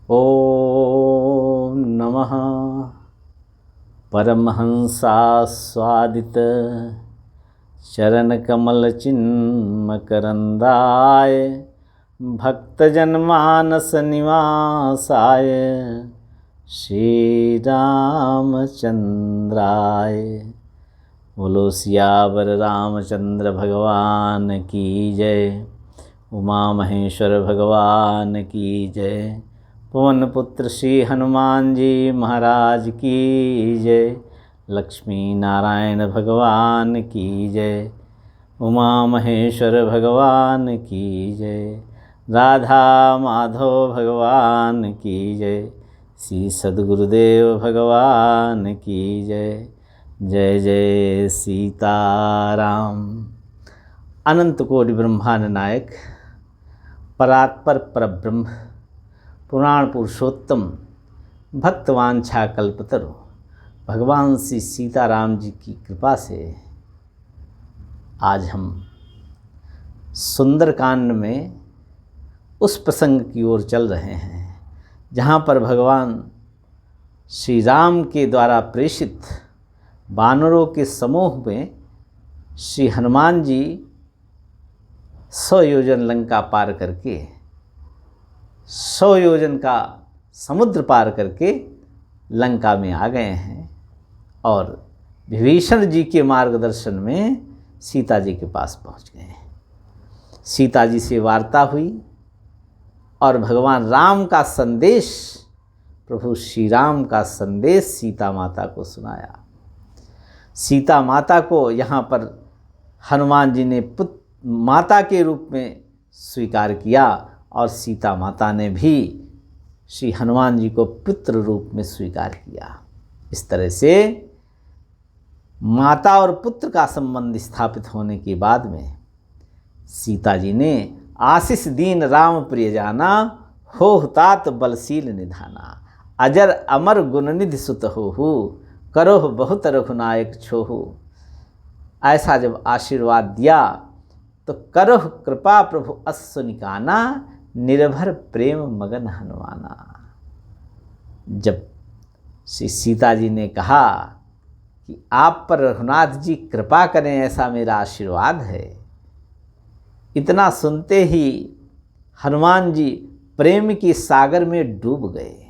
ॐ नमः परमहंसास्वादित चरणकमलचिन्मकरन्दाय भक्तजनमानस निवासाय श्रीरामचन्द्राय। बोलो सियावर रामचंद्र भगवान की जय। उमा महेश्वर भगवान की जय। पवन पुत्र श्री हनुमान जी महाराज की जय। लक्ष्मी नारायण भगवान की जय। उमा महेश्वर भगवान की जय। राधा माधव भगवान की जय। श्री सद्गुरुदेव भगवान की जय। जय जय सीताराम। अनंत कोटि ब्रह्मांड नायक परात्पर परब्रह्म पुराण पुरुषोत्तम भक्तवांछा कल्पतरु भगवान श्री सीताराम जी की कृपा से आज हम सुंदरकांड में उस प्रसंग की ओर चल रहे हैं जहाँ पर भगवान श्री राम के द्वारा प्रेषित वानरों के समूह में श्री हनुमान जी 100 योजन लंका पार करके 100 योजन का समुद्र पार करके लंका में आ गए हैं और विभीषण जी के मार्गदर्शन में सीता जी के पास पहुंच गए हैं। सीता जी से वार्ता हुई और भगवान राम का संदेश, प्रभु श्री राम का संदेश सीता माता को सुनाया। सीता माता को यहाँ पर हनुमान जी ने माता के रूप में स्वीकार किया और सीता माता ने भी श्री हनुमान जी को पुत्र रूप में स्वीकार किया। इस तरह से माता और पुत्र का संबंध स्थापित होने के बाद में सीता जी ने आशीष दीन राम प्रिय जाना, हो तात बलशील निधाना, अजर अमर गुणनिधि सुत हो करोह बहुत रघुनायक छोहु। ऐसा जब आशीर्वाद दिया तो करोह कृपा प्रभु अश्व निकाना, निर्भर प्रेम मगन हनुमाना। जब श्री सीता जी ने कहा कि आप पर रघुनाथ जी कृपा करें, ऐसा मेरा आशीर्वाद है, इतना सुनते ही हनुमान जी प्रेम के सागर में डूब गए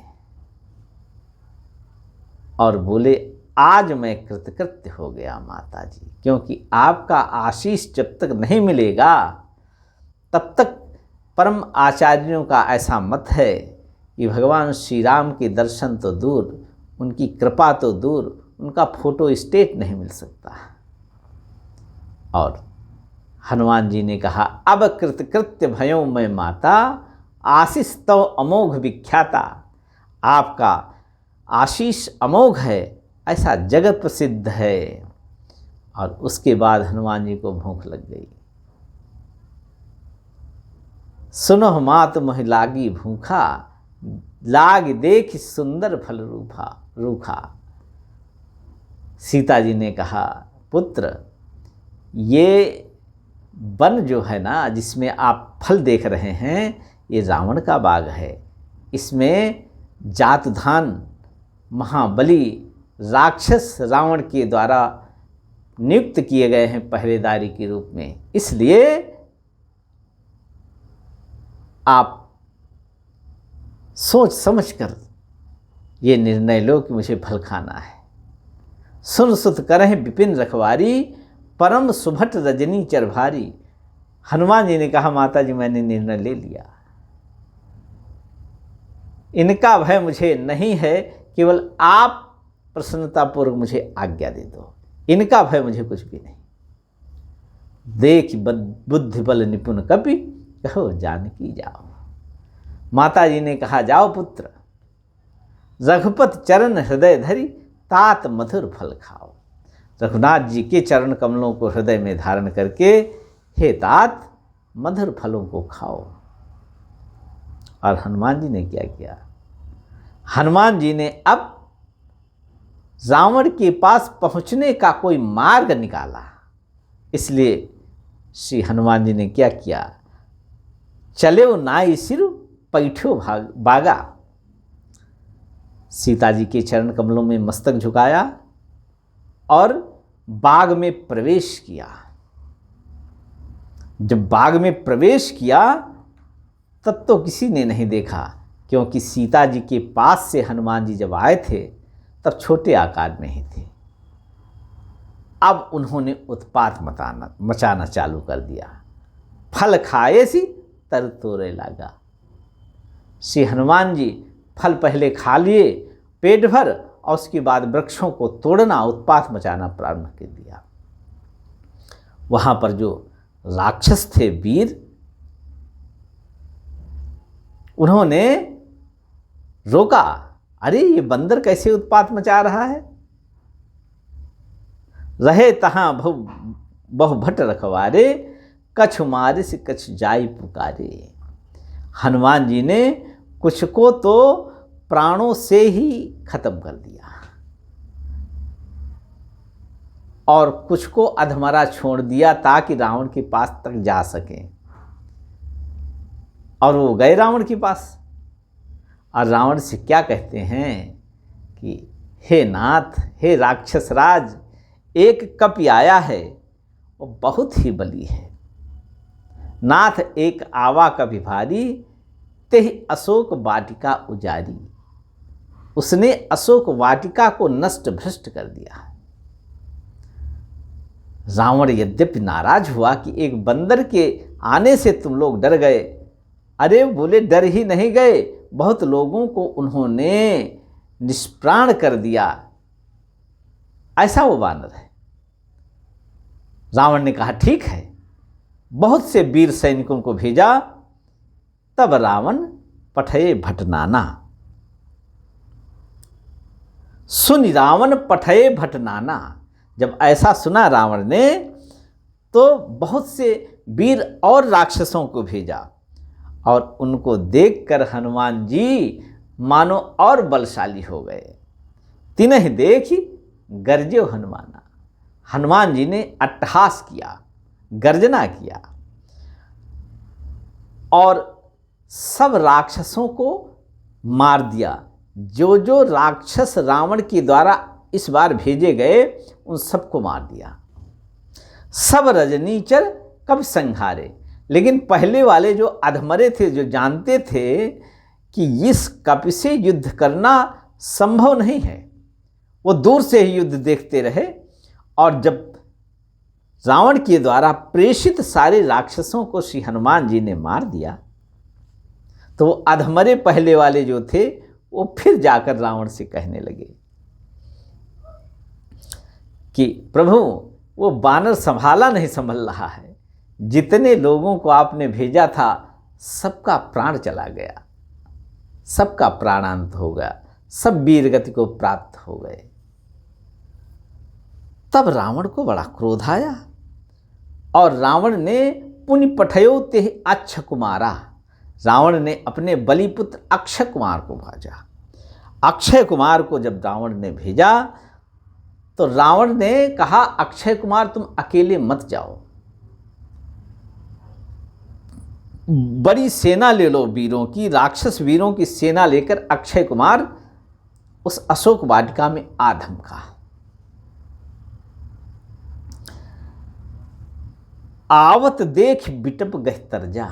और बोले, आज मैं कृतकृत्य हो गया माता जी, क्योंकि आपका आशीष जब तक नहीं मिलेगा तब तक परम आचार्यों का ऐसा मत है कि भगवान श्री राम के दर्शन तो दूर, उनकी कृपा तो दूर, उनका फोटो स्टेट नहीं मिल सकता। और हनुमान जी ने कहा, अब कृतकृत्य भयो मैं माता, आशीष तो अमोघ विख्याता। आपका आशीष अमोघ है, ऐसा जगत प्रसिद्ध है। और उसके बाद हनुमान जी को भूख लग गई। सुनो मात मोहि लागी भूखा, लाग देख सुंदर फल रूखा। सीता जी ने कहा, पुत्र, ये वन जो है ना, जिसमें आप फल देख रहे हैं, ये रावण का बाग है। इसमें जातधान महाबली राक्षस रावण के द्वारा नियुक्त किए गए हैं पहरेदारी के रूप में। इसलिए आप सोच समझकर ये निर्णय लो कि मुझे फल खाना है। सुन सुत करहि विपिन रखवारी, परम सुभट रजनी चरभारी। हनुमान जी ने कहा, माता जी मैंने निर्णय ले लिया, इनका भय मुझे नहीं है, केवल आप प्रसन्नतापूर्वक मुझे आज्ञा दे दो, इनका भय मुझे कुछ भी नहीं। देख बुद्धि बल निपुण कपि, कहो जानकी जाओ। माता जी ने कहा, जाओ पुत्र, रघुपत चरण हृदय धरी, तात मधुर फल खाओ। रघुनाथ जी के चरण कमलों को हृदय में धारण करके, हे तात, मधुर फलों को खाओ। और हनुमान जी ने क्या किया? हनुमान जी ने अब रावण के पास पहुंचने का कोई मार्ग निकाला। इसलिए श्री हनुमान जी ने क्या किया? चले नाई सिर पैठो बागा। सीता जी के चरण कमलों में मस्तक झुकाया और बाग में प्रवेश किया। जब बाग में प्रवेश किया तब तो किसी ने नहीं देखा, क्योंकि सीता जी के पास से हनुमान जी जब आए थे तब छोटे आकार में ही थे। अब उन्होंने उत्पात मचाना चालू कर दिया। फल खाए सी तर तोड़े लगा। श्री हनुमान जी फल पहले खा लिए पेट भर, और उसके बाद वृक्षों को तोड़ना, उत्पात मचाना प्रारंभ कर दिया। वहां पर जो राक्षस थे वीर, उन्होंने रोका, अरे ये बंदर कैसे उत्पात मचा रहा है। रहे तहां बहु भट रखवारे, कछ मारे से कछ जाई पुकारे। हनुमान जी ने कुछ को तो प्राणों से ही खत्म कर दिया और कुछ को अधमरा छोड़ दिया ताकि रावण के पास तक जा सकें। और वो गए रावण के पास और रावण से क्या कहते हैं कि हे नाथ, हे राक्षस राज, एक कपि आया है, वो बहुत ही बली है। नाथ एक आवा कपि भारी, तेहि अशोक वाटिका उजारी। उसने अशोक वाटिका को नष्ट भ्रष्ट कर दिया। रावण यद्यपि नाराज हुआ कि एक बंदर के आने से तुम लोग डर गए, अरे बोले डर ही नहीं गए, बहुत लोगों को उन्होंने निष्प्राण कर दिया, ऐसा वो वानर है। रावण ने कहा ठीक है, बहुत से वीर सैनिकों को भेजा। तब रावण पठये भटनाना। सुन रावण पठये भटनाना। जब ऐसा सुना रावण ने तो बहुत से वीर और राक्षसों को भेजा और उनको देखकर हनुमान जी मानो और बलशाली हो गए। तिन्हि देखि गर्जो हनुमाना। हनुमान जी ने अट्टहास किया, गर्जना किया और सब राक्षसों को मार दिया। जो जो राक्षस रावण के द्वारा इस बार भेजे गए उन सबको मार दिया। सब रजनीचर कब संहारे। लेकिन पहले वाले जो अधमरे थे, जो जानते थे कि इस कपि से युद्ध करना संभव नहीं है, वो दूर से ही युद्ध देखते रहे। और जब रावण के द्वारा प्रेषित सारे राक्षसों को श्री हनुमान जी ने मार दिया तो वो अधमरे पहले वाले जो थे वो फिर जाकर रावण से कहने लगे कि प्रभु, वो बानर संभाला नहीं संभल रहा है, जितने लोगों को आपने भेजा था सबका प्राण चला गया, सबका प्राणांत हो गया, सब वीर गति को प्राप्त हो गए। तब रावण को बड़ा क्रोध आया और रावण ने पुनि पठयो तेहि अक्ष कुमारा। रावण ने अपने बलिपुत्र अक्षय कुमार को भेजा। अक्षय कुमार को जब रावण ने भेजा तो रावण ने कहा, अक्षय कुमार तुम अकेले मत जाओ, बड़ी सेना ले लो वीरों की, राक्षस वीरों की सेना लेकर अक्षय कुमार उस अशोक वाटिका में आधम का। आवत देख बिटप गह तरजा।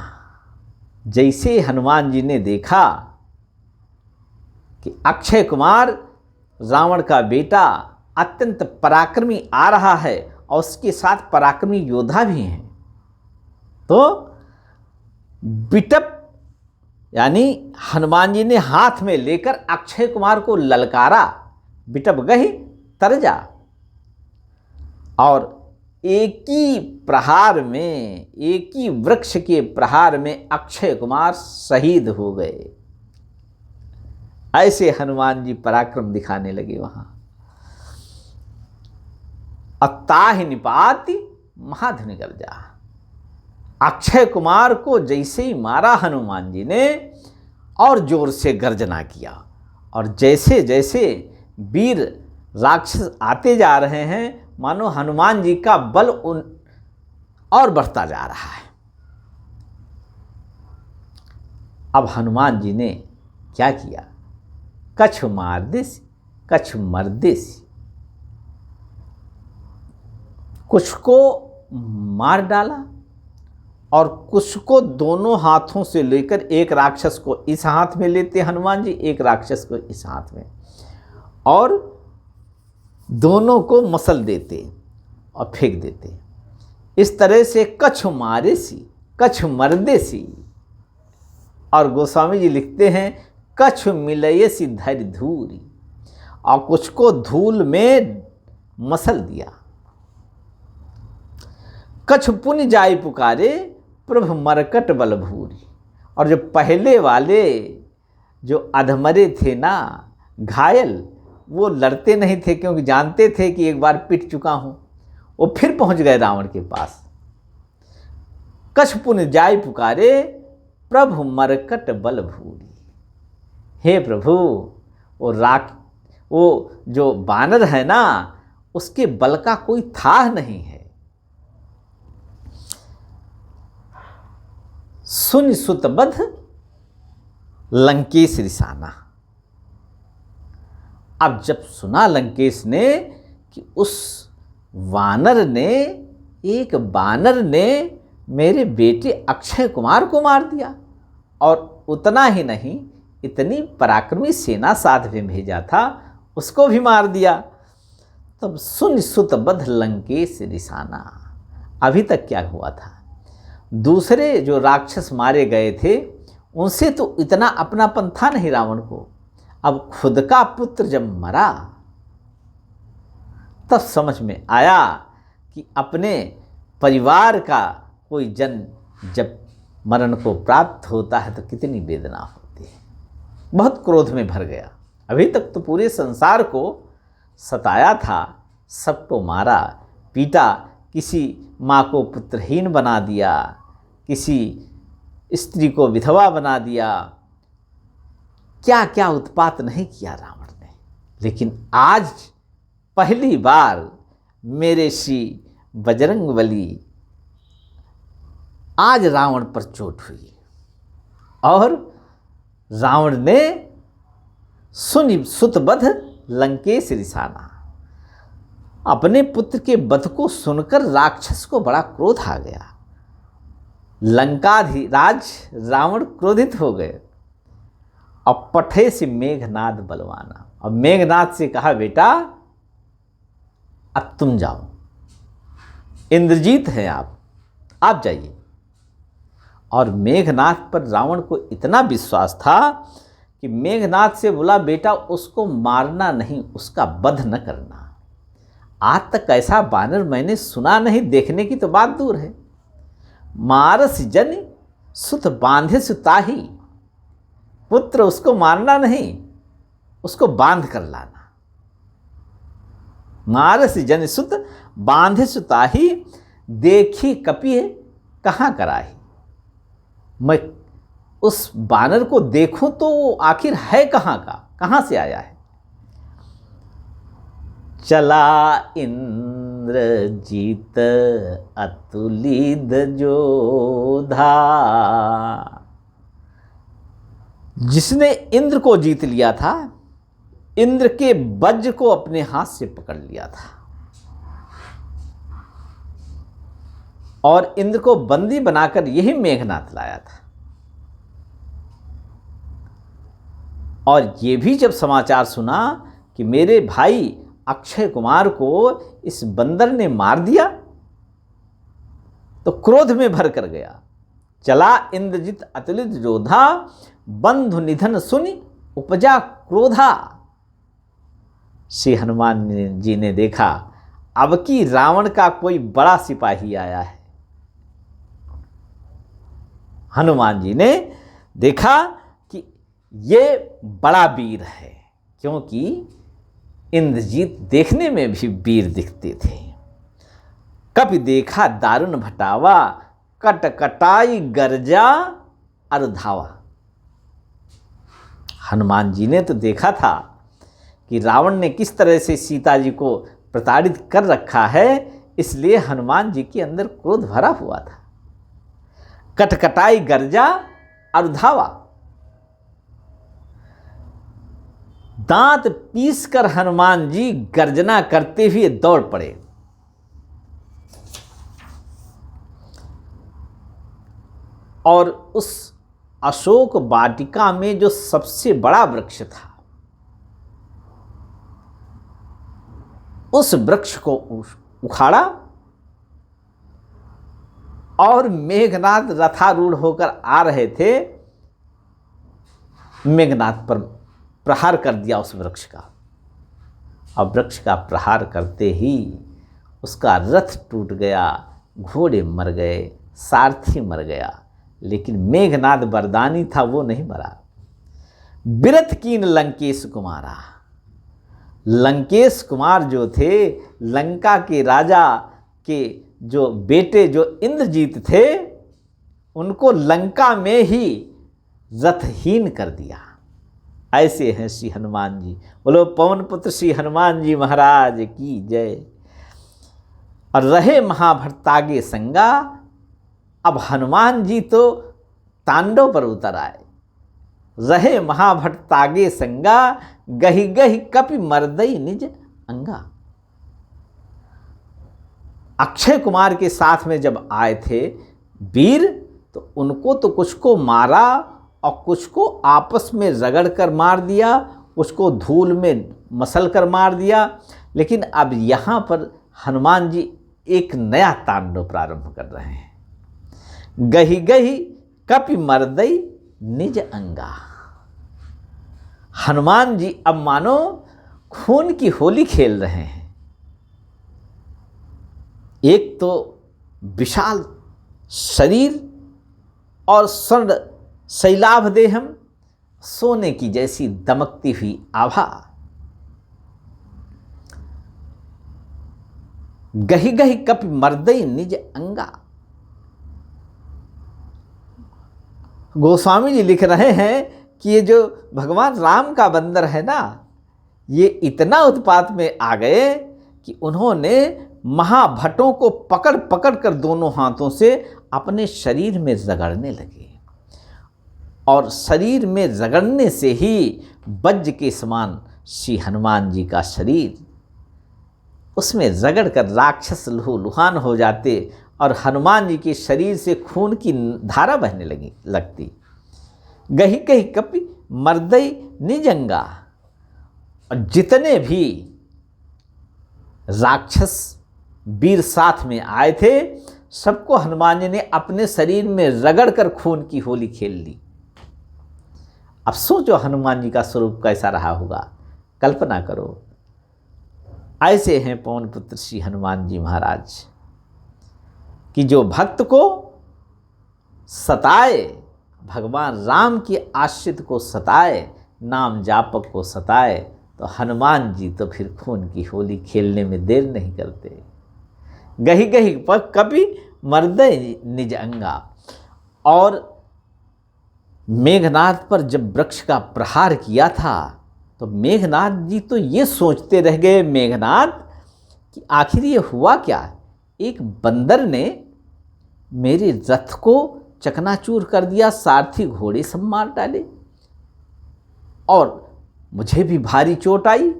जैसे हनुमान जी ने देखा कि अक्षय कुमार रावण का बेटा अत्यंत पराक्रमी आ रहा है और उसके साथ पराक्रमी योद्धा भी हैं, तो बिटप यानी हनुमान जी ने हाथ में लेकर अक्षय कुमार को ललकारा। बिटप गही तरजा। और एक ही प्रहार में, एक ही वृक्ष के प्रहार में अक्षय कुमार शहीद हो गए। ऐसे हनुमान जी पराक्रम दिखाने लगे वहां। अत्ताहि निपाति महाधुनि गर्जा। अक्षय कुमार को जैसे ही मारा हनुमान जी ने और जोर से गर्जना किया और जैसे जैसे वीर राक्षस आते जा रहे हैं मानो हनुमान जी का बल उन और बढ़ता जा रहा है। अब हनुमान जी ने क्या किया, कछु मारदेसी कछु मरदेसी। कुछ को मार डाला और कुछ को दोनों हाथों से लेकर, एक राक्षस को इस हाथ में लेते हनुमान जी, एक राक्षस को इस हाथ में, और दोनों को मसल देते और फेंक देते। इस तरह से कछु मारेसी कछु मरदेसी। और गोस्वामी जी लिखते हैं कछु मिलयसी धरि धूरी, और कुछ को धूल में मसल दिया। कछु पुनि जाय पुकारे प्रभु मरकट बल भूरी। और जो पहले वाले जो अधमरे थे ना, घायल, वो लड़ते नहीं थे क्योंकि जानते थे कि एक बार पिट चुका हूँ। वो फिर पहुँच गए रावण के पास। कछु पुनि जाय पुकारे प्रभु मरकट बल भूरी। हे प्रभु, वो जो बानर है ना, उसके बल का कोई थाह नहीं है। सुनि सुतबध लंकेश रिसाना। अब जब सुना लंकेश ने कि उस वानर ने, एक बानर ने मेरे बेटे अक्षय कुमार को मार दिया, और उतना ही नहीं, इतनी पराक्रमी सेना साथ में भेजा था, उसको भी मार दिया। तब सुन सुतबध लंकेश रिसाना। अभी तक क्या हुआ था, दूसरे जो राक्षस मारे गए थे उनसे तो इतना अपनापन था नहीं रावण को। अब खुद का पुत्र जब मरा, तब समझ में आया कि अपने परिवार का कोई जन जब मरण को प्राप्त होता है तो कितनी वेदना होती है। बहुत क्रोध में भर गया। अभी तक तो पूरे संसार को सताया था, सबको मारा पीटा, किसी माँ को पुत्रहीन बना दिया, किसी स्त्री को विधवा बना दिया, क्या क्या उत्पात नहीं किया रावण ने। लेकिन आज पहली बार मेरे श्री बजरंगबली, आज रावण पर चोट हुई, और रावण ने सुनि सुतबध लंकेश रिसाना। अपने पुत्र के वध को सुनकर राक्षस को बड़ा क्रोध आ गया। लंकाधिराज रावण क्रोधित हो गए और पठे से मेघनाद बलवाना। और मेघनाद से कहा, बेटा अब तुम जाओ, इंद्रजीत हैं आप जाइए। और मेघनाद पर रावण को इतना विश्वास था कि मेघनाद से बोला, बेटा उसको मारना नहीं, उसका वध न करना। आज तक ऐसा बानर मैंने सुना नहीं, देखने की तो बात दूर है। मारस जन सुत बांधे सुताही, पुत्र उसको मारना नहीं, उसको बांध कर लाना। मारस जन सुत बांधे सुताही, देखी कपि कहाँ कराही। मैं उस बानर को देखूं तो वो आखिर है कहाँ का, कहाँ से आया है। चला इंद्रजीत अतुलित जोधा, जिसने इंद्र को जीत लिया था, इंद्र के वज्र को अपने हाथ से पकड़ लिया था और इंद्र को बंदी बनाकर यही मेघनाद लाया था। और ये भी जब समाचार सुना कि मेरे भाई अक्षय कुमार को इस बंदर ने मार दिया, तो क्रोध में भर कर गया। चला इंद्रजित अतुलित जोधा, बंधु निधन सुनि उपजा क्रोधा। श्री हनुमान जी ने देखा अब की रावण का कोई बड़ा सिपाही आया है। हनुमान जी ने देखा कि ये बड़ा वीर है, क्योंकि इंद्रजीत देखने में भी वीर दिखते थे। कभी देखा दारुण भटावा, कटकटाई गर्जा और धावा। हनुमान जी ने तो देखा था कि रावण ने किस तरह से सीता जी को प्रताड़ित कर रखा है, इसलिए हनुमान जी के अंदर क्रोध भरा हुआ था। कटकटाई गर्जा और धावा। दांत पीसकर हनुमान जी गर्जना करते हुए दौड़ पड़े। और उस अशोक वाटिका में जो सबसे बड़ा वृक्ष था, उस वृक्ष को उखाड़ा और मेघनाद रथारूढ़ होकर आ रहे थे। मेघनाद पर प्रहार कर दिया उस वृक्ष का। अब वृक्ष का प्रहार करते ही उसका रथ टूट गया, घोड़े मर गए, सारथी मर गया, लेकिन मेघनाद वरदानी था, वो नहीं मरा। बिरथ कीन लंकेश कुमारा, लंकेश कुमार जो थे, लंका के राजा के जो बेटे जो इंद्रजीत थे, उनको लंका में ही रथहीन कर दिया। ऐसे हैं श्री हनुमान जी। बोलो पवन पुत्र श्री हनुमान जी महाराज की जय। और रहे महाभट्टागे संगा, अब हनुमान जी तो तांडव पर उतर आए। रहे महाभट्टागे संगा, गहि गहि कपि मर्दई निज अंगा। अक्षय कुमार के साथ में जब आए थे वीर, तो उनको तो कुछ को मारा और कुछ को आपस में रगड़ कर मार दिया, कुछ को धूल में मसल कर मार दिया। लेकिन अब यहाँ पर हनुमान जी एक नया तांडव प्रारंभ कर रहे हैं। गहि गहि कपि मर्दई निज अंगा। हनुमान जी अब मानो खून की होली खेल रहे हैं। एक तो विशाल शरीर और स्वर्ण शैलाभ देहम, सोने की जैसी दमकती हुई आभा। गहि गहि कपि मर्दई निज अंगा। गोस्वामी जी लिख रहे हैं कि ये जो भगवान राम का बंदर है ना, ये इतना उत्पात में आ गए कि उन्होंने महाभटों को पकड़ पकड़ कर दोनों हाथों से अपने शरीर में रगड़ने लगे। और शरीर में रगड़ने से ही वज्र के समान श्री हनुमान जी का शरीर, उसमें रगड़ कर राक्षस लहूलुहान हो जाते और हनुमान जी के शरीर से खून की धारा बहने लगती। गहि गहि कपि मर्दई निज अंगा। और जितने भी राक्षस वीर साथ में आए थे, सबको हनुमान जी ने अपने शरीर में रगड़ कर खून की होली खेल ली। अब सोचो हनुमान जी का स्वरूप कैसा रहा होगा, कल्पना करो। ऐसे हैं पवन पुत्र श्री हनुमान जी महाराज कि जो भक्त को सताए, भगवान राम की आश्रित को सताए, नाम जापक को सताए, तो हनुमान जी तो फिर खून की होली खेलने में देर नहीं करते। गहि गहि कपि मर्दई निज अंगा। और मेघनाद पर जब वृक्ष का प्रहार किया था, तो मेघनाद जी तो ये सोचते रह गए, मेघनाद, कि आखिर ये हुआ क्या। एक बंदर ने मेरे रथ को चकनाचूर कर दिया, सारथी घोड़े सब मार डाले और मुझे भी भारी चोट आई।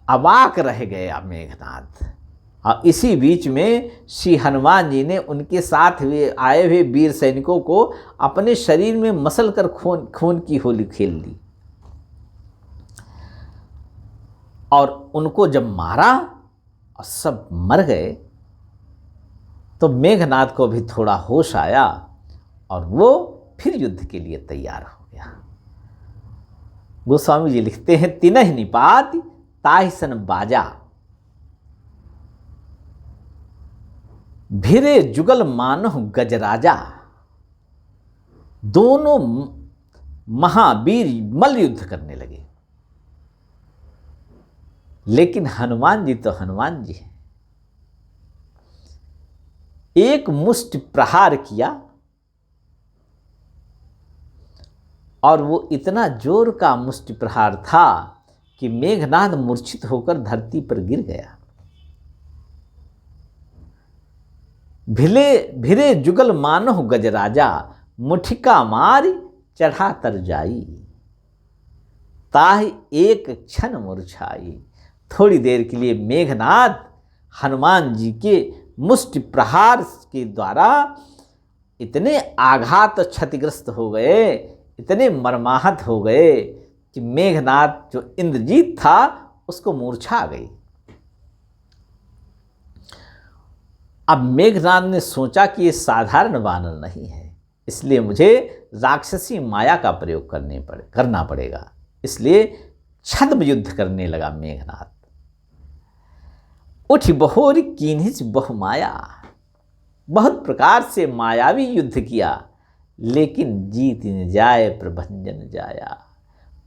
अवाक रह गया मेघनाद। और इसी बीच में श्री हनुमान जी ने उनके साथ आए हुए वीर सैनिकों को अपने शरीर में मसल कर खून की होली खेल ली। और उनको जब मारा और सब मर गए, तो मेघनाद को भी थोड़ा होश आया और वो फिर युद्ध के लिए तैयार हो गया। गोस्वामी जी लिखते हैं, तिनहि निपात ताहि सन बाजा, भिरे जुगल मानहु गजराजा। दोनों महावीर मल्ल युद्ध करने लगे। लेकिन हनुमान जी तो हनुमान जी हैं। एक मुष्टि प्रहार किया और वो इतना जोर का मुष्टि प्रहार था कि मेघनाद मूर्छित होकर धरती पर गिर गया। भिरे जुगल मानहु गजराजा, मुठिका मारी चढ़ा तर जाई। ताहि एक क्षण मुरझाई। थोड़ी देर के लिए मेघनाद हनुमान जी के मुष्टि प्रहार के द्वारा इतने आघात क्षतिग्रस्त हो गए, इतने मर्माहत हो गए कि मेघनाद जो इंद्रजीत था उसको मूर्छा आ गई। अब मेघनाद ने सोचा कि ये साधारण वानर नहीं है, इसलिए मुझे राक्षसी माया का प्रयोग करना पड़ेगा। इसलिए छद्म युद्ध करने लगा मेघनाद। उठ बहोर कीन्हिच बहुमाया, बहुत प्रकार से मायावी युद्ध किया, लेकिन जीत न जाए प्रभंजन जाया।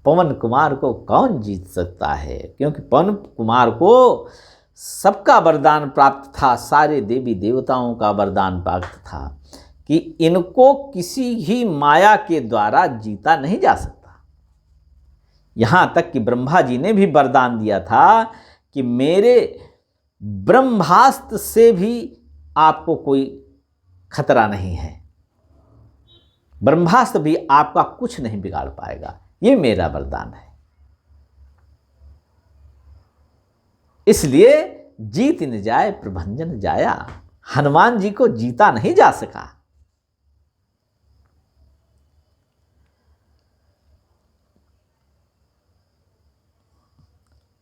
पवन कुमार को कौन जीत सकता है, क्योंकि पवन कुमार को सबका वरदान प्राप्त था, सारे देवी देवताओं का वरदान प्राप्त था कि इनको किसी ही माया के द्वारा जीता नहीं जा सकता। यहाँ तक कि ब्रह्मा जी ने भी वरदान दिया था कि मेरे ब्रह्मास्त्र से भी आपको कोई खतरा नहीं है, ब्रह्मास्त्र भी आपका कुछ नहीं बिगाड़ पाएगा, ये मेरा वरदान है। इसलिए जीत न जाए प्रभंजन जाया, हनुमान जी को जीता नहीं जा सका।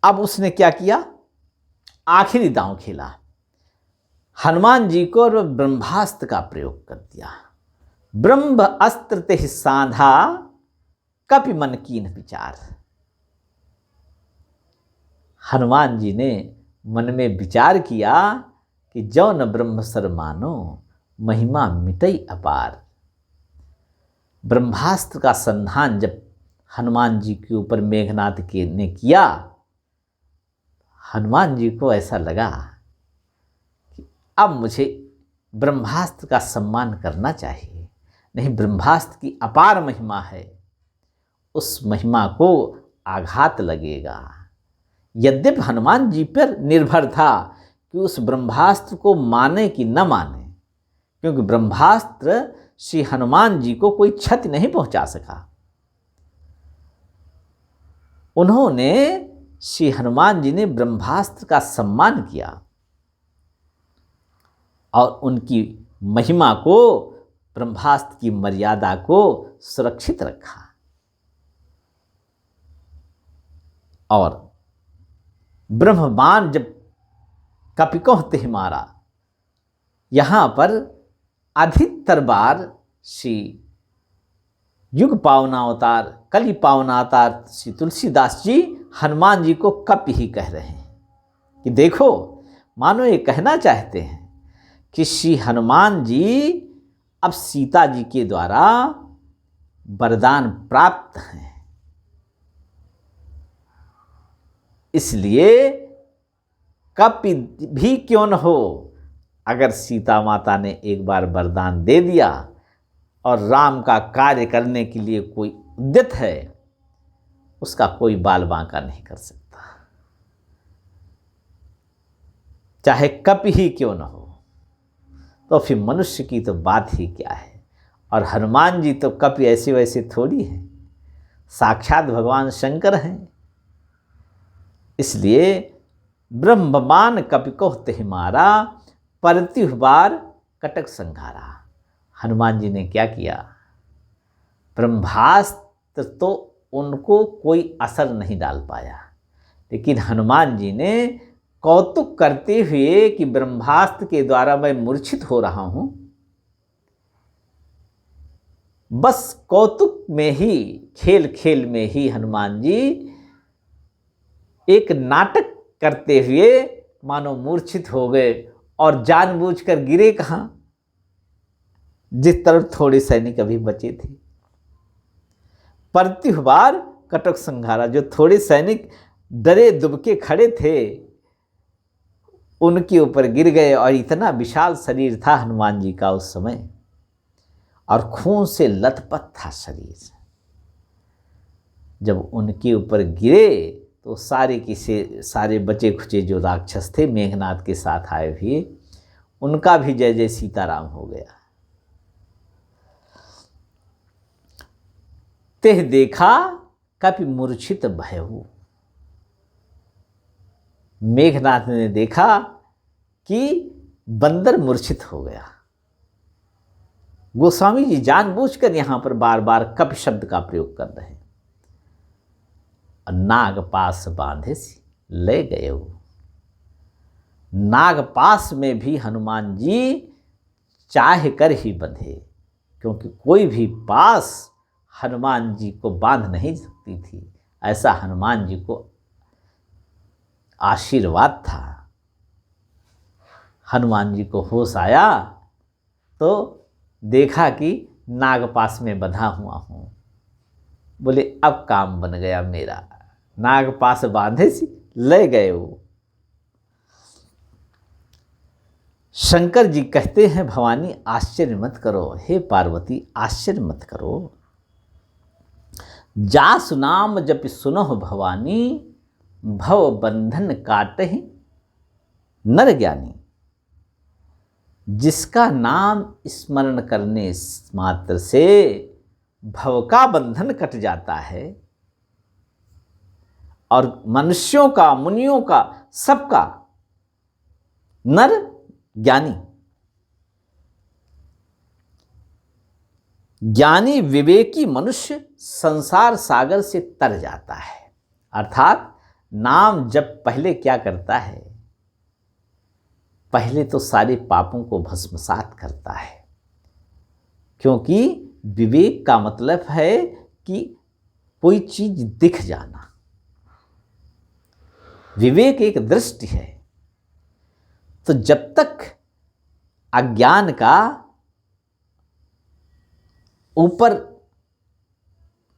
अब उसने क्या किया, आखिरी दांव खेला, हनुमान जी को ब्रह्मास्त्र का प्रयोग कर दिया। ब्रह्म अस्त्र ते सांधा कपि मन कीन विचार। हनुमान जी ने मन में विचार किया कि जो न ब्रह्म सर मानो महिमा मिटई अपार। ब्रह्मास्त्र का संधान जब हनुमान जी के ऊपर मेघनाद ने किया, हनुमान जी को ऐसा लगा कि अब मुझे ब्रह्मास्त्र का सम्मान करना चाहिए, नहीं ब्रह्मास्त्र की अपार महिमा है, उस महिमा को आघात लगेगा। यद्यपि हनुमान जी पर निर्भर था कि उस ब्रह्मास्त्र को माने कि न माने, क्योंकि ब्रह्मास्त्र श्री हनुमान जी को कोई क्षति नहीं पहुंचा सका। उन्होंने श्री हनुमान जी ने ब्रह्मास्त्र का सम्मान किया और उनकी महिमा को, ब्रह्मास्त्र की मर्यादा को सुरक्षित रखा। और ब्रह्मबाण जब कपिकोह ते मारा, यहाँ पर अधिकतर बार श्री युग पावनावतार, कलि पावनावतार श्री तुलसीदास जी हनुमान जी को कपि ही कह रहे हैं कि देखो, मानो ये कहना चाहते हैं कि श्री हनुमान जी अब सीता जी के द्वारा वरदान प्राप्त हैं, इसलिए कपि भी क्यों न हो, अगर सीता माता ने एक बार वरदान दे दिया और राम का कार्य करने के लिए कोई उद्यत है, उसका कोई बाल बांका नहीं कर सकता, चाहे कपि ही क्यों न हो। तो फिर मनुष्य की तो बात ही क्या है। और हनुमान जी तो कपि ऐसे वैसे थोड़ी हैं, साक्षात भगवान शंकर हैं। इसलिए ब्रह्मबाण कपिकोह ते मारा, परतिह बार कटक संघारा। हनुमान जी ने क्या किया, ब्रह्मास्त्र तो उनको कोई असर नहीं डाल पाया, लेकिन हनुमान जी ने कौतुक करते हुए कि ब्रह्मास्त्र के द्वारा मैं मूर्छित हो रहा हूं, बस कौतुक में ही, खेल खेल में ही हनुमान जी एक नाटक करते हुए मानो मूर्छित हो गए और जानबूझकर गिरे कहाँ, जिस तरफ थोड़े सैनिक अभी बचे थे। परतिह बार कटक संघारा, जो थोड़े सैनिक डरे दुबके खड़े थे उनके ऊपर गिर गए। और इतना विशाल शरीर था हनुमान जी का उस समय, और खून से लथपथ था शरीर। जब उनके ऊपर गिरे तो सारे के सारे बचे खुचे जो राक्षस थे मेघनाद के साथ आए हुए, उनका भी जय जय सीताराम हो गया। तेह देखा कपि मूर्छित भयऊ। मेघनाथ ने देखा कि बंदर मूर्छित हो गया। गोस्वामी जी जानबूझकर यहां पर बार बार कपि शब्द का प्रयोग कर रहे हैं। नागपास बांधे सी ले गए। नागपास में भी हनुमान जी चाह कर ही बंधे, क्योंकि कोई भी पास हनुमान जी को बांध नहीं सकती थी। ऐसा हनुमान जी को आशीर्वाद था। हनुमान जी को होश आया तो देखा कि नागपास में बंधा हुआ हूँ। बोले अब काम बन गया मेरा। नागपास बांधे सी ले गए वो। शंकर जी कहते हैं भवानी आश्चर्य मत करो, हे पार्वती आश्चर्य मत करो। जासु नाम जप सुनो भवानी, भव बंधन काटहि नर ज्ञानी। जिसका नाम स्मरण करने मात्र से भव का बंधन कट जाता है, और मनुष्यों का, मुनियों का, सबका, नर ज्ञानी, ज्ञानी विवेकी मनुष्य संसार सागर से तर जाता है। अर्थात नाम जब पहले क्या करता है, पहले तो सारे पापों को भस्मसात करता है। क्योंकि विवेक का मतलब है कि कोई चीज दिख जाना। विवेक एक दृष्टि है। तो जब तक अज्ञान का ऊपर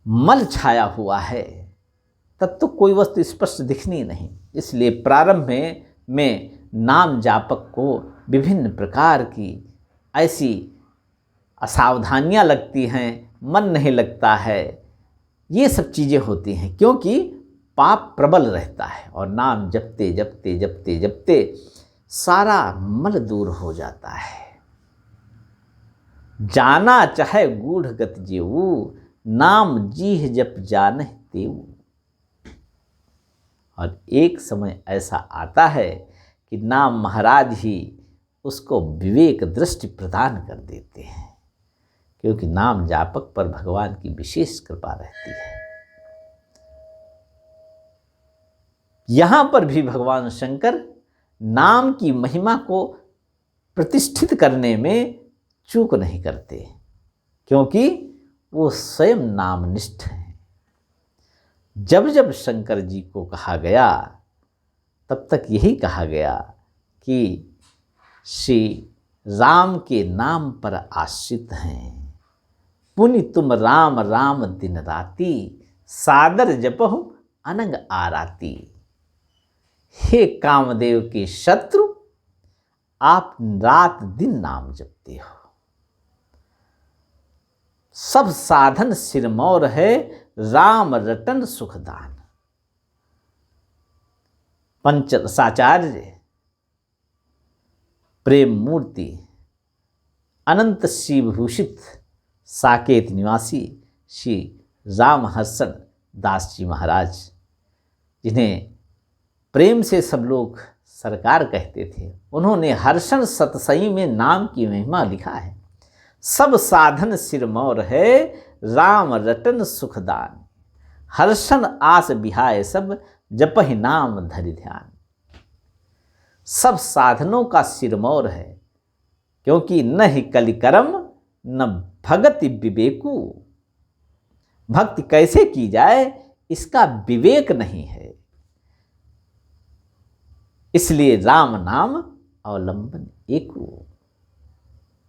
मल छाया हुआ है, तब तो कोई वस्तु स्पष्ट दिखनी नहीं। इसलिए प्रारंभ में नाम जापक को विभिन्न प्रकार की ऐसी असावधानियां लगती हैं, मन नहीं लगता है, ये सब चीज़ें होती हैं, क्योंकि पाप प्रबल रहता है। और नाम जपते जपते जपते जपते सारा मल दूर हो जाता है। जाना चाहे गूढ़ गत जेऊ, नाम जीह जप जानहि तेऊ। और एक समय ऐसा आता है कि नाम महाराज ही उसको विवेक दृष्टि प्रदान कर देते हैं, क्योंकि नाम जापक पर भगवान की विशेष कृपा रहती है। यहां पर भी भगवान शंकर नाम की महिमा को प्रतिष्ठित करने में चूक नहीं करते, क्योंकि वो स्वयं नामनिष्ठ हैं। जब जब शंकर जी को कहा गया, तब तक यही कहा गया कि श्री राम के नाम पर आश्रित हैं। पुनि तुम राम राम दिन राती, सादर जपहु अनंग आराती। हे कामदेव के शत्रु, आप रात दिन नाम जपते हो। सब साधन सिरमौर है, राम रटन सुखदान। पंच साचार्य प्रेम मूर्ति अनंत शिवभूषित साकेत निवासी श्री रामहर्षण दास जी महाराज, जिन्हें प्रेम से सब लोग सरकार कहते थे, उन्होंने हर्षण सतसई में नाम की महिमा लिखा है। सब साधन सिरमौर है, राम रटन सुखदान। हर्षण आस बिहाय सब, जपहि नाम धरि ध्यान। सब साधनों का सिरमौर है, क्योंकि न ही कलिकर्म न भगति विवेकु। भक्ति कैसे की जाए इसका विवेक नहीं है, इसलिए राम नाम अवलंबन एकु।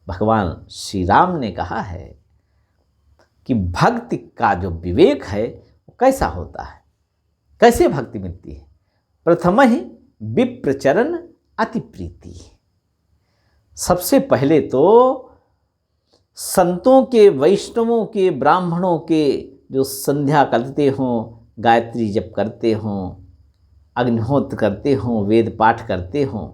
भगवान श्री राम ने कहा है कि भक्ति का जो विवेक है वो कैसा होता है, कैसे भक्ति मिलती है। प्रथम ही विप्रचरण अति प्रीति। सबसे पहले तो संतों के, वैष्णवों के, ब्राह्मणों के जो संध्या करते हों, गायत्री जप करते हों, अग्निहोत्र करते हों, वेद पाठ करते हों,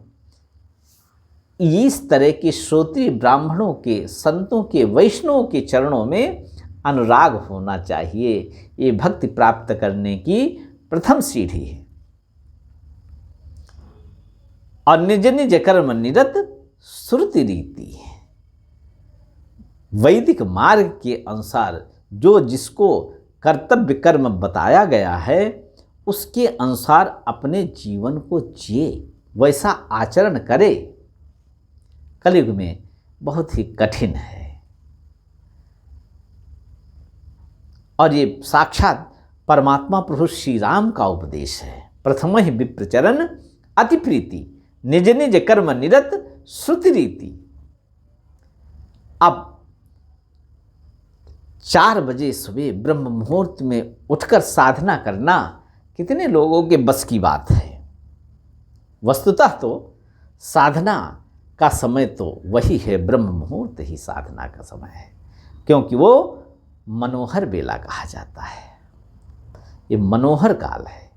इस तरह के श्रोत्रीय ब्राह्मणों के, संतों के, वैष्णवों के चरणों में अनुराग होना चाहिए। ये भक्ति प्राप्त करने की प्रथम सीढ़ी है। और निज निज कर्म निरत श्रुति रीति, वैदिक मार्ग के अनुसार जो जिसको कर्तव्य कर्म बताया गया है उसके अनुसार अपने जीवन को जिए, वैसा आचरण करे। कलयुग में बहुत ही कठिन है और ये साक्षात परमात्मा प्रभु श्री राम का उपदेश है। प्रथम ही विप्रचरण अति प्रीति, निज निज कर्म निरत श्रुति रीति। अब 4 बजे सुबह ब्रह्म मुहूर्त में उठकर साधना करना कितने लोगों के बस की बात है। वस्तुतः तो साधना का समय तो वही है, ब्रह्म मुहूर्त ही साधना का समय है, क्योंकि वो मनोहर बेला कहा जाता है। ये मनोहर काल है।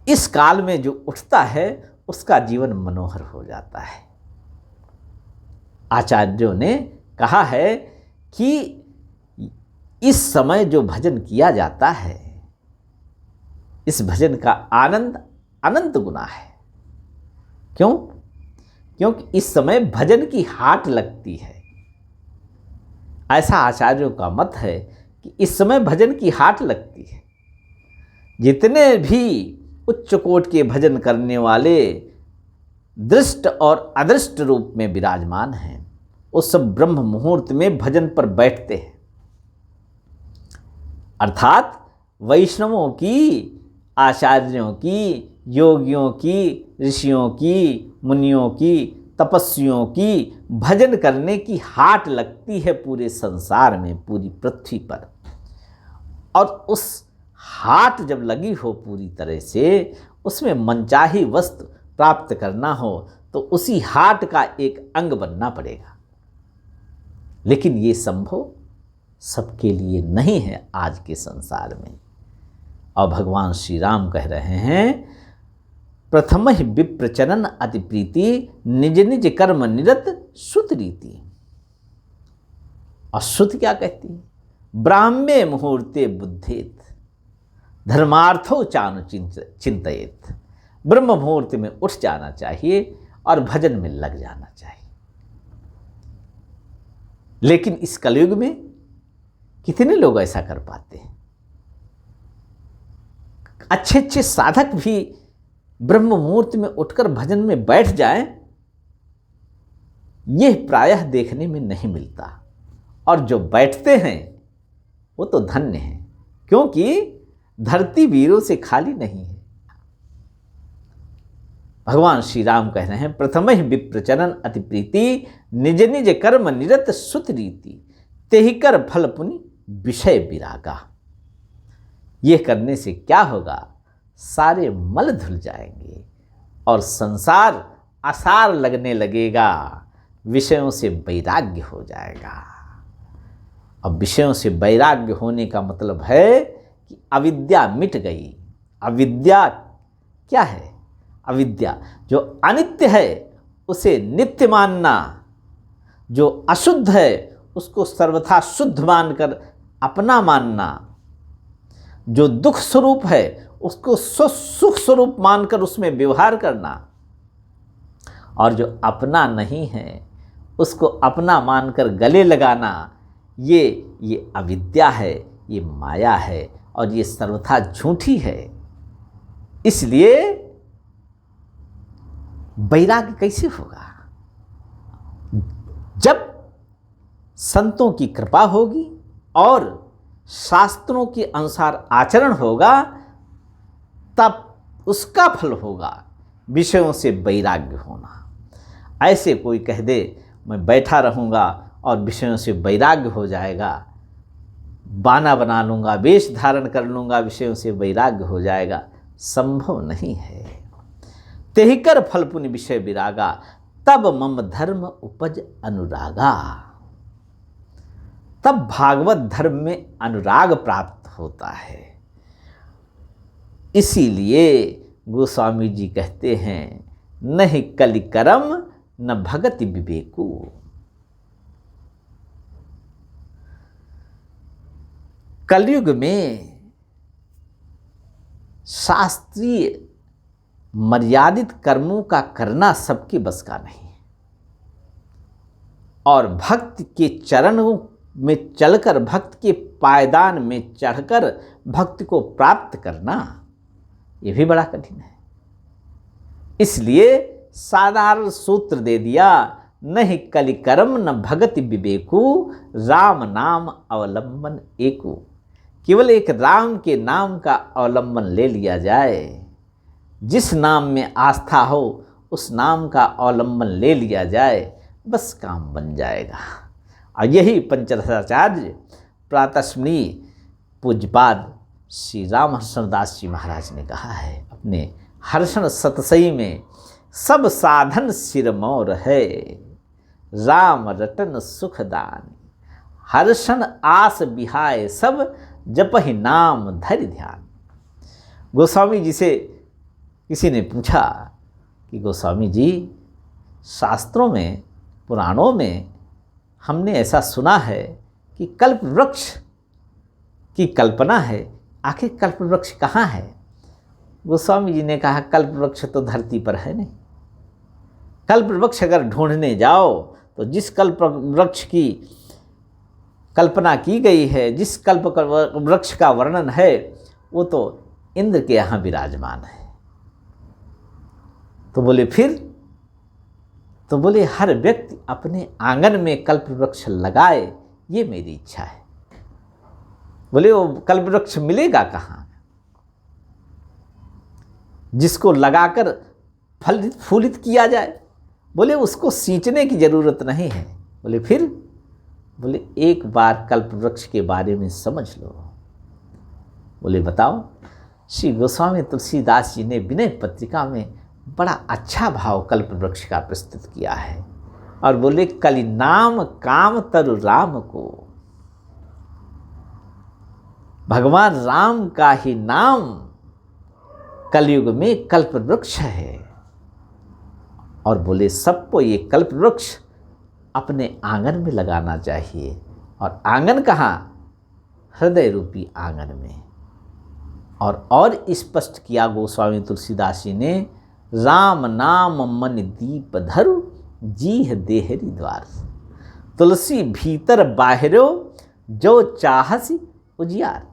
इस काल में जो उठता है उसका जीवन मनोहर हो जाता है। आचार्यों ने कहा है कि इस समय जो भजन किया जाता है, इस भजन का आनंद अनंत गुना है। क्यों? क्योंकि इस समय भजन की हाट लगती है। ऐसा आचार्यों का मत है कि इस समय भजन की हाट लगती है। जितने भी उच्च कोट के भजन करने वाले दृष्ट और अदृष्ट रूप में विराजमान हैं, उस सब ब्रह्म मुहूर्त में भजन पर बैठते हैं। अर्थात वैष्णवों की, आचार्यों की, योगियों की, ऋषियों की, मुनियों की, तपस्वियों की भजन करने की हाट लगती है पूरे संसार में, पूरी पृथ्वी पर। और उस हाट जब लगी हो पूरी तरह से, उसमें मनचाही वस्तु प्राप्त करना हो तो उसी हाट का एक अंग बनना पड़ेगा। लेकिन ये संभव सबके लिए नहीं है आज के संसार में। और भगवान श्री राम कह रहे हैं, प्रथम ही विप्रचरण अति प्रीति, निज निज कर्म निरत श्रुति रीति। और श्रुति क्या कहती है? ब्राह्मे मुहूर्ते बुद्धेत धर्मार्थो चानु चिंतयेत। ब्रह्म मुहूर्त में उठ जाना चाहिए और भजन में लग जाना चाहिए। लेकिन इस कलयुग में कितने लोग ऐसा कर पाते हैं? अच्छे अच्छे साधक भी ब्रह्म मुहूर्त में उठकर भजन में बैठ जाएं, यह प्रायः देखने में नहीं मिलता। और जो बैठते हैं वो तो धन्य हैं, क्योंकि धरती वीरों से खाली नहीं है। भगवान श्री राम कह रहे हैं, प्रथम ही विप्रचरण अति प्रीति, निज निज कर्म निरत श्रुति रीति, तेहि कर फल पुनि विषय विरागा। यह करने से क्या होगा? सारे मल धुल जाएंगे और संसार आसार लगने लगेगा, विषयों से वैराग्य हो जाएगा। अब विषयों से वैराग्य होने का मतलब है कि अविद्या मिट गई। अविद्या क्या है? अविद्या जो अनित्य है उसे नित्य मानना, जो अशुद्ध है उसको सर्वथा शुद्ध मानकर अपना मानना, जो दुख स्वरूप है उसको सुख स्वरूप मानकर उसमें व्यवहार करना, और जो अपना नहीं है उसको अपना मानकर गले लगाना, ये अविद्या है, ये माया है और ये सर्वथा झूठी है। इसलिए वैराग्य कैसे होगा? जब संतों की कृपा होगी और शास्त्रों के अनुसार आचरण होगा, तब उसका फल होगा विषयों से वैराग्य होना। ऐसे कोई कह दे मैं बैठा रहूँगा और विषयों से वैराग्य हो जाएगा, बाना बना लूँगा, वेश धारण कर लूँगा, विषयों से वैराग्य हो जाएगा, संभव नहीं है। तेहि कर फल पुनि विषय विरागा, तब मम धर्म उपज अनुरागा। तब भागवत धर्म में अनुराग प्राप्त होता है। इसीलिए गोस्वामी जी कहते हैं, नहीं कलि करम न भगति विवेकु। कलयुग में शास्त्रीय मर्यादित कर्मों का करना सबके बस का नहीं है, और भक्त के चरणों में चलकर, भक्त के पायदान में चढ़कर भक्ति को प्राप्त करना ये भी बड़ा कठिन है। इसलिए साधारण सूत्र दे दिया, नहीं कलिकर्म न भगति विवेकु, राम नाम अवलंबन एकु। केवल एक राम के नाम का अवलंबन ले लिया जाए, जिस नाम में आस्था हो उस नाम का अवलंबन ले लिया जाए, बस काम बन जाएगा। और यही पंचरसाचार्य प्रातस्मरणीय पूज्यपाद श्री रामहर्षण दास जी महाराज ने कहा है अपने हर्षण सतसई में, सब साधन सिरमौर है, राम रटन सुखदान, हर्षण आस बिहाय सब, जपहि नाम धरि ध्यान। गोस्वामी जी से किसी ने पूछा कि गोस्वामी जी, शास्त्रों में, पुराणों में हमने ऐसा सुना है कि कल्प वृक्ष की कल्पना है, आखिर कल्प वृक्ष कहाँ है? गोस्वामी जी ने कहा, कल्प वृक्ष तो धरती पर है नहीं। कल्प वृक्ष अगर ढूंढने जाओ तो जिस कल्प वृक्ष की कल्पना की गई है, जिस कल्प वृक्ष का वर्णन है, वो तो इंद्र के यहाँ विराजमान है। तो बोले फिर? तो बोले हर व्यक्ति अपने आंगन में कल्प वृक्ष लगाए, ये मेरी इच्छा है। बोले वो कल्प वृक्ष मिलेगा कहाँ जिसको लगाकर फलित फूलित किया जाए? बोले उसको सींचने की जरूरत नहीं है। बोले फिर? बोले एक बार कल्प वृक्ष के बारे में समझ लो। बोले बताओ। श्री गोस्वामी तुलसीदास जी ने विनय पत्रिका में बड़ा अच्छा भाव कल्प वृक्ष का प्रस्तुत किया है, और बोले कलि नाम काम तरु राम को, भगवान राम का ही नाम कलयुग में कल्प वृक्ष है। और बोले सबको ये कल्प वृक्ष अपने आंगन में लगाना चाहिए। और आंगन कहाँ? हृदय रूपी आंगन में। और स्पष्ट किया गोस्वामी तुलसीदास जी ने, राम नाम मन दीप धरु, जीह देहरी द्वार, तुलसी भीतर बाहरो, जो चाहसी उजियार।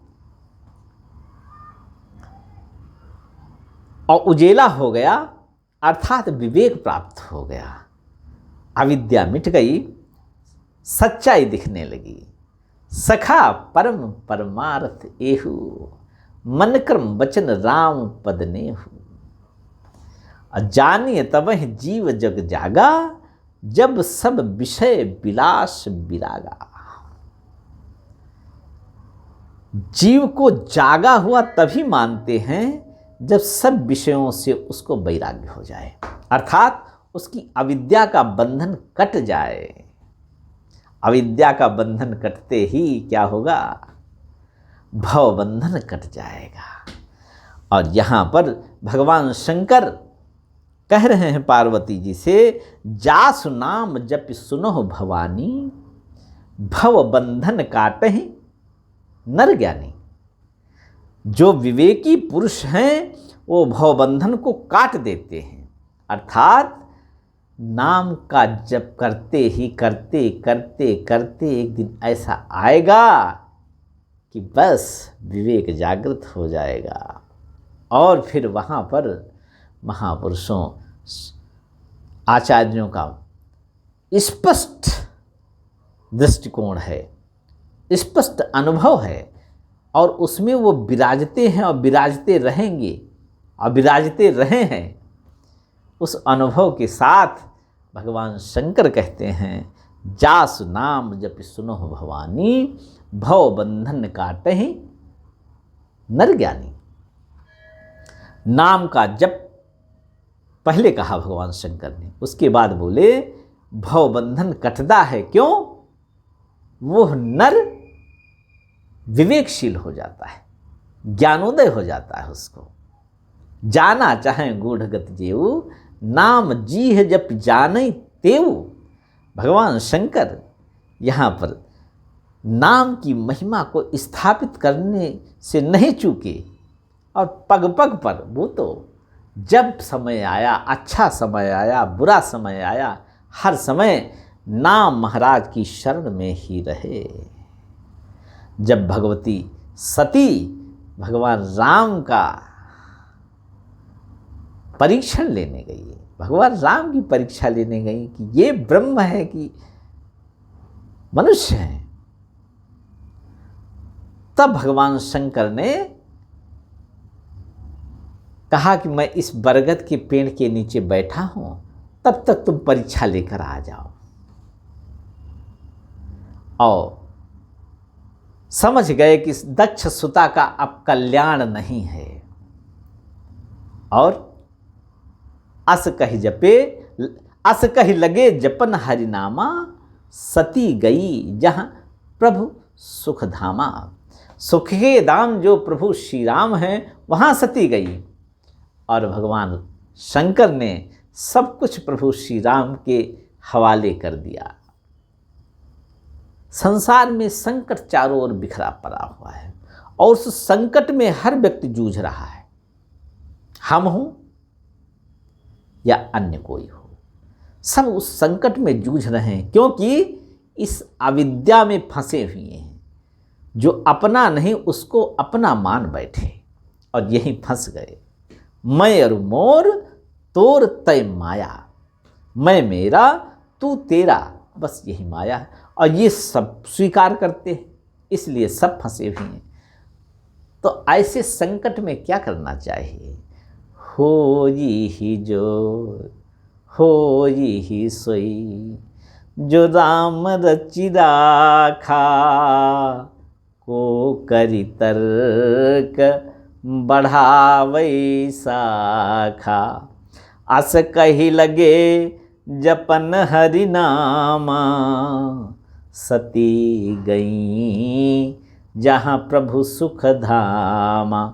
और उजेला हो गया अर्थात विवेक प्राप्त हो गया, अविद्या मिट गई, सच्चाई दिखने लगी। सखा परम परमार्थ एहु, मन क्रम वचन राम पद नेहु। जानिए तबहि जीव जग जागा, जब सब विषय विलास विरागा। जीव को जागा हुआ तभी मानते हैं जब सब विषयों से उसको वैराग्य हो जाए, अर्थात उसकी अविद्या का बंधन कट जाए। अविद्या का बंधन कटते ही क्या होगा? भव बंधन कट जाएगा। और यहाँ पर भगवान शंकर कह रहे हैं पार्वती जी से, जासु नाम जप सुनो भवानी, भव बंधन काटहि नर ज्ञानी। जो विवेकी पुरुष हैं वो भवबंधन को काट देते हैं, अर्थात नाम का जप करते ही करते करते करते एक दिन ऐसा आएगा कि बस विवेक जागृत हो जाएगा। और फिर वहाँ पर महापुरुषों, आचार्यों का स्पष्ट दृष्टिकोण है, स्पष्ट अनुभव है, और उसमें वो विराजते हैं और विराजते रहेंगे और विराजते रहे हैं। उस अनुभव के साथ भगवान शंकर कहते हैं, जासु नाम जप सुनो भवानी, भव बंधन काटहि नर ज्ञानी। नाम का जप पहले कहा भगवान शंकर ने, उसके बाद बोले भव बंधन कटता है। क्यों? वो नर विवेकशील हो जाता है, ज्ञानोदय हो जाता है। उसको जाना चाहे गूढ़गत जेऊ, नाम जीह जप जाने तेऊ। भगवान शंकर यहाँ पर नाम की महिमा को स्थापित करने से नहीं चूके, और पग पग पर वो तो जब समय आया, अच्छा समय आया, बुरा समय आया, हर समय नाम महाराज की शरण में ही रहे। जब भगवती सती भगवान राम का परीक्षण लेने गई, भगवान राम की परीक्षा लेने गई कि ये ब्रह्म है कि मनुष्य है, तब भगवान शंकर ने कहा कि मैं इस बरगद के पेड़ के नीचे बैठा हूं, तब तक तुम परीक्षा लेकर आ जाओ। और समझ गए कि दक्ष सुता का अब कल्याण नहीं है, और अस कहि लगे जपन हरिनामा, सती गई जहां प्रभु सुख धामा। सुख के धाम जो प्रभु श्री राम हैं वहां सती गई, और भगवान शंकर ने सब कुछ प्रभु श्री राम के हवाले कर दिया। संसार में संकट चारों ओर बिखरा पड़ा हुआ है, और उस संकट में हर व्यक्ति जूझ रहा है, हम हूं या अन्य कोई हो, सब उस संकट में जूझ रहे हैं, क्योंकि इस अविद्या में फंसे हुए हैं। जो अपना नहीं उसको अपना मान बैठे, और यहीं फंस गए। मैं और मोर तोर तय माया, मैं मेरा तू तेरा, बस यही माया है। और ये सब स्वीकार करते हैं, इसलिए सब फंसे हुए हैं। तो ऐसे संकट में क्या करना चाहिए? हो ही सोई जो राम रचि राखा, को करी तर्क बढ़ावै साखा। अस कहि लगे जपन हरि नामा, सती गई जहाँ प्रभु सुख धामा।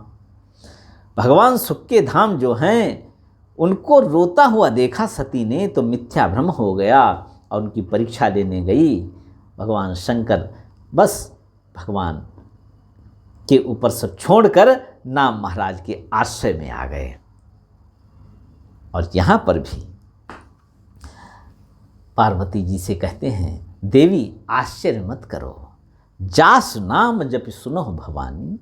भगवान सुख के धाम जो हैं उनको रोता हुआ देखा सती ने, तो मिथ्या भ्रम हो गया और उनकी परीक्षा लेने गई। भगवान शंकर बस भगवान के ऊपर से छोड़कर नाम महाराज के आश्रय में आ गए। और यहाँ पर भी पार्वती जी से कहते हैं, देवी आश्चर्य मत करो, जास नाम जप सुनो भवानी,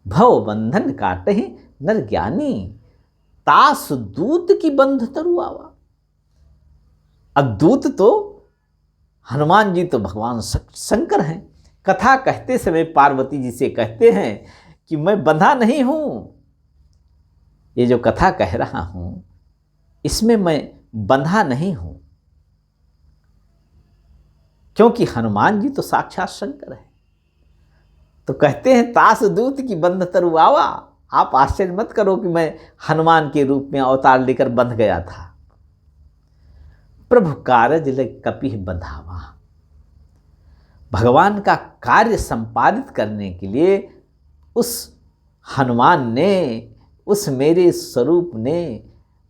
भव बंधन काटहि नर ज्ञानी, तास दूत की बंध तरु आवा। अब दूत तो हनुमान जी तो भगवान शंकर हैं। कथा कहते समय पार्वती जी से कहते हैं कि मैं बंधा नहीं हूं, ये जो कथा कह रहा हूं इसमें मैं बंधा नहीं हूं, क्योंकि हनुमान जी तो साक्षात शंकर है। तो कहते हैं तास दूत की बंध तरु आवा। आप आश्चर्य मत करो कि मैं हनुमान के रूप में अवतार लेकर बंध गया था। प्रभु कारज लग कपिह बंधावा। भगवान का कार्य संपादित करने के लिए उस हनुमान ने, उस मेरे स्वरूप ने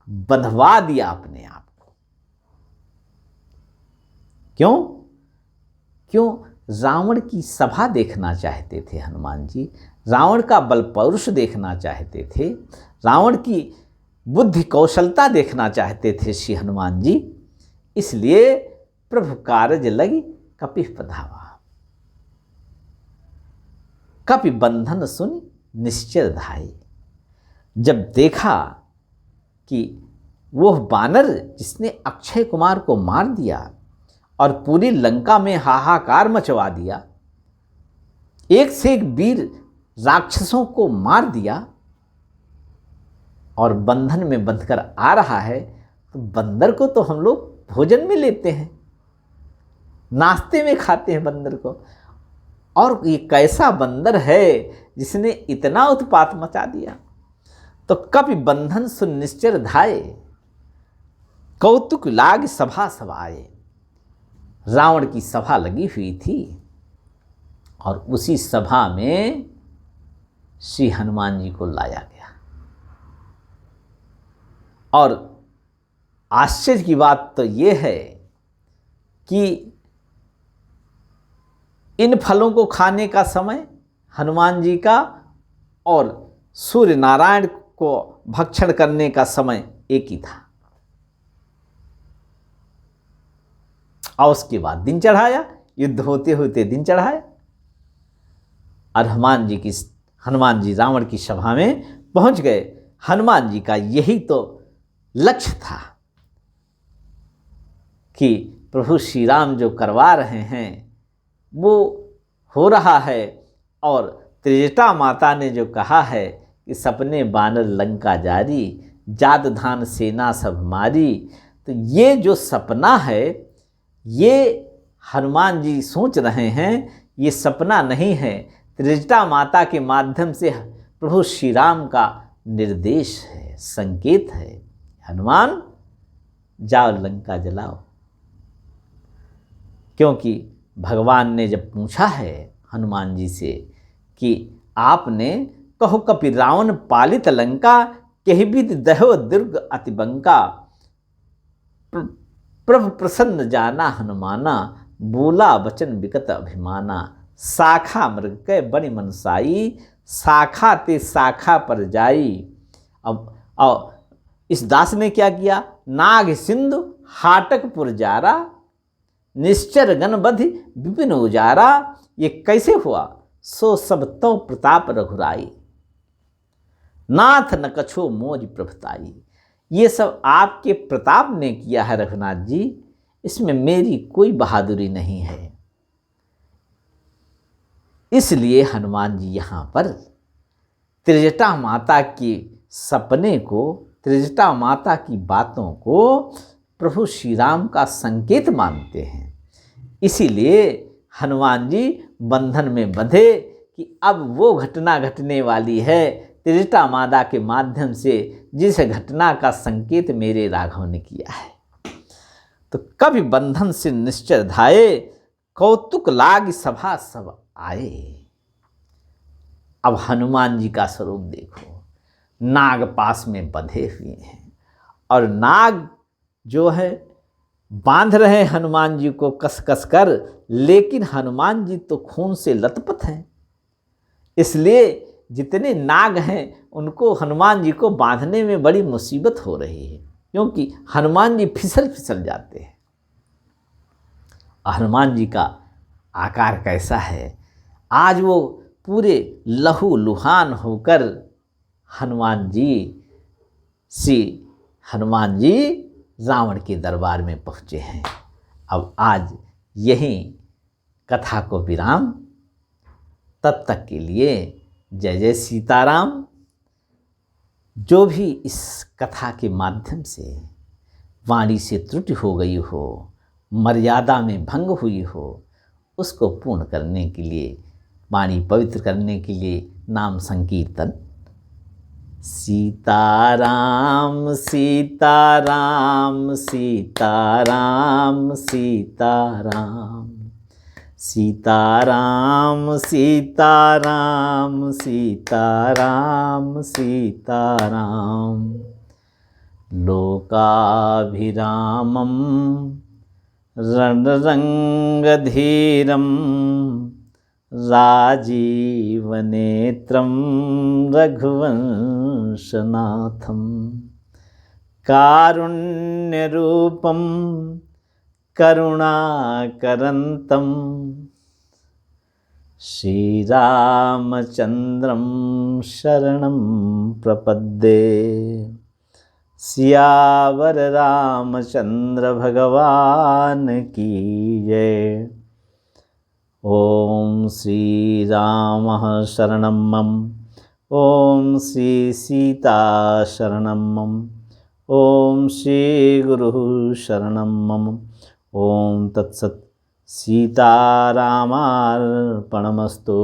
बंधवा दिया अपने आप को। क्यों? रावण की सभा देखना चाहते थे हनुमान जी, रावण का बल पौरुष देखना चाहते थे, रावण की बुद्धि कौशलता देखना चाहते थे श्री हनुमान जी। इसलिए प्रभु कारज लगी कपिह बंधावा। कपि बंधन सुन निश्चर धाई। जब देखा कि वो बानर जिसने अक्षय कुमार को मार दिया और पूरी लंका में हाहाकार मचवा दिया, एक से एक वीर राक्षसों को मार दिया और बंधन में बंधकर आ रहा है, तो बंदर को तो हम लोग भोजन में लेते हैं, नाश्ते में खाते हैं बंदर को, और ये कैसा बंदर है जिसने इतना उत्पात मचा दिया। तो कपि बंधन सुन निश्चर धाये, कौतुक लाग सभा सभाए। रावण की सभा लगी हुई थी और उसी सभा में श्री हनुमान जी को लाया गया। और आश्चर्य की बात तो ये है कि इन फलों को खाने का समय हनुमान जी का और सूर्य नारायण को भक्षण करने का समय एक ही था। और उसके बाद दिन चढ़ाया, युद्ध होते होते दिन चढ़ाया और हनुमान जी रावण की सभा में पहुंच गए। हनुमान जी का यही तो लक्ष्य था कि प्रभु श्री राम जो करवा रहे हैं वो हो रहा है, और त्रिजटा माता ने जो कहा है कि सपने बानर लंका जारी, जात धान सेना सब मारी, तो ये जो सपना है ये हनुमान जी सोच रहे हैं, ये सपना नहीं है, त्रिजटा माता के माध्यम से प्रभु श्री राम का निर्देश है, संकेत है। हनुमान जाओ लंका जलाओ। क्योंकि भगवान ने जब पूछा है हनुमान जी से कि आपने कहो कपि रावण पालित लंका, केहिबिद दहो दुर्ग अतिबंका, प्रभु प्रसन्न जाना हनुमाना, बोला वचन विकट अभिमाना, शाखा मृग के बड़ी मनसाई, शाखा ते शाखा पर जाई। अब इस दास ने क्या किया, नाग सिंधु हाटकपुर जारा, निश्चर गणबधि विपिन उजारा, ये कैसे हुआ, सो सब तो प्रताप रघुराई, नाथ न कछो मोज प्रभुताई। ये सब आपके प्रताप ने किया है रघुनाथ जी, इसमें मेरी कोई बहादुरी नहीं है। इसलिए हनुमान जी यहाँ पर त्रिजटा माता के सपने को, त्रिजटा माता की बातों को प्रभु श्री राम का संकेत मानते हैं। इसीलिए हनुमान जी बंधन में बंधे कि अब वो घटना घटने वाली है त्रिजटा माता के माध्यम से, जिस घटना का संकेत मेरे राघव ने किया है। तो कभी बंधन से निश्चय धाये, कौतुक लाग सभा सब आए। अब हनुमान जी का स्वरूप देखो, नाग पास में बंधे हुए हैं और नाग जो है बांध रहे हनुमान जी को कस कस कर, लेकिन हनुमान जी तो खून से लथपथ हैं। इसलिए जितने नाग हैं उनको हनुमान जी को बांधने में बड़ी मुसीबत हो रही है, क्योंकि हनुमान जी फिसल फिसल जाते हैं। हनुमान जी का आकार कैसा है, आज वो पूरे लहू लुहान होकर हनुमान जी रावण के दरबार में पहुँचे हैं। अब आज यहीं कथा को विराम, तब तक के लिए जय जय सीताराम। जो भी इस कथा के माध्यम से वाणी से त्रुटि हो गई हो, मर्यादा में भंग हुई हो, उसको पूर्ण करने के लिए, वाणी पवित्र करने के लिए नाम संकीर्तन सीताराम सीताराम सीताराम सीताराम सीताराम सीताराम सीताराम सीताराम, लोकाभिरामं रणरंगधीरं राजीवनेत्रं रघुवंशनाथं, कारुण्यरूपं करुणाकरन्तं श्रीरामचन्द्रं शरणं प्रपद्ये। सियावर रामचंद्र भगवान की जय। ओम श्री राम शरणं मम, ओम श्री सीता शरणं मम, ओम श्री गुरु शरणं मम। ओम तत्सत्। सीतारामार्पणमस्तु।